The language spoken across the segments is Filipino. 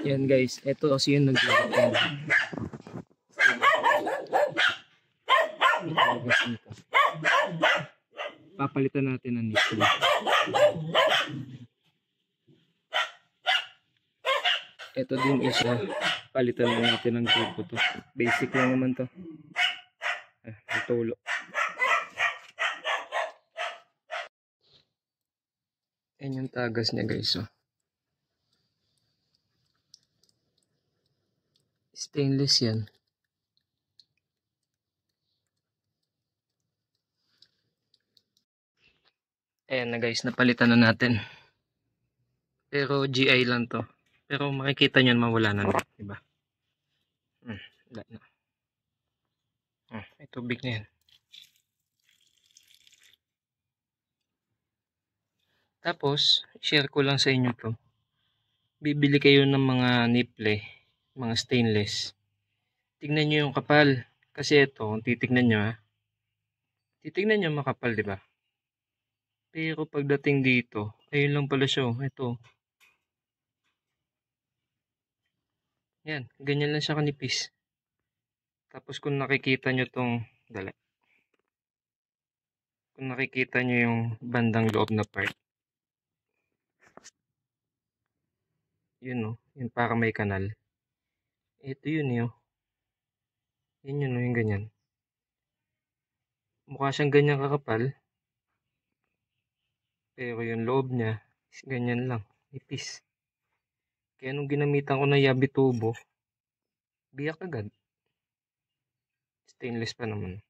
Yan guys, ito kasi yung nag-repair. Papalitan natin ang nipple. Ito din isa, palitan na natin ang turbo to. Basic lang naman to. Tulo. Yan yung tagas niya guys. Oh. Stainless yan. Ayan na guys, napalitan na natin. Pero GI lang to. Pero makikita nyo mawala na, diba? Wala na. May tubig na yan. Tapos, share ko lang sa inyo to. Bibili kayo ng mga nipple, mga stainless. Tignan nyo yung kapal. Kasi ito, kung titignan nyo titignan nyo makapal, diba? Pero pagdating dito, ayun lang pala siya. Ito. Yan, ganyan lang siya kanipis. Tapos kung nakikita nyo tong, kung nakikita nyo yung bandang loob na part, yun o, yung para may kanal. Ito yun yun. Yun yun o, yung ganyan. Mukha siyang ganyan kakapal. Pero yung loob niya, is ganyan lang, nipis. Kaya nung ginamitan ko na yabi tubo, biyak agad. Stainless pa naman.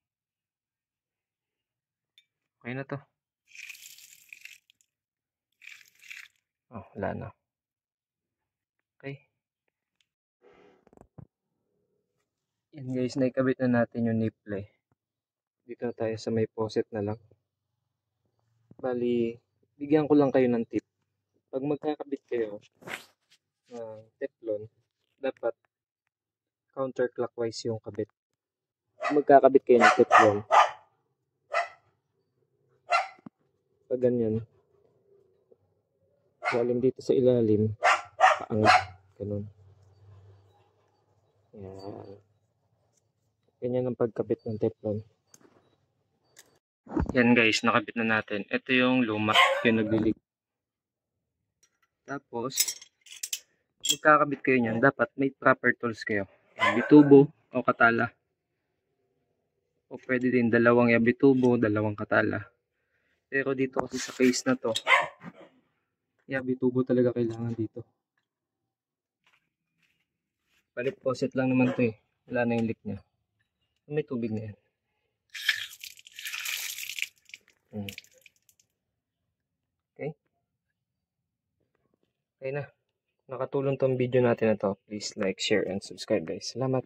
Okay na to. Oh, wala na. Okay. Yan guys, naikabit na natin yung nipple. Dito na tayo sa may faucet na lang. Bali, bigyan ko lang kayo ng tip. Pag magkakabit kayo ng teflon, dapat counterclockwise yung kabit. Pag magkakabit kayo ng teflon, pag ganyan, galing dito sa ilalim, paangat, ganun. Yan. Ganyan ang pagkabit ng teflon. Yan guys, nakabit na natin. Ito yung luma, yung naglilig. Tapos, magkakabit kayo niyan, dapat may proper tools kayo. Bitubo o katala. O pwede din dalawang yabitubo, dalawang katala. Pero dito kasi sa case na to, yabitubo talaga kailangan dito. Palit faucet lang naman to eh. Wala na yung leak niya. May tubig na yan. Okay? Okay na. Nakatulong tong video natin na to. Please like, share, and subscribe guys. Salamat.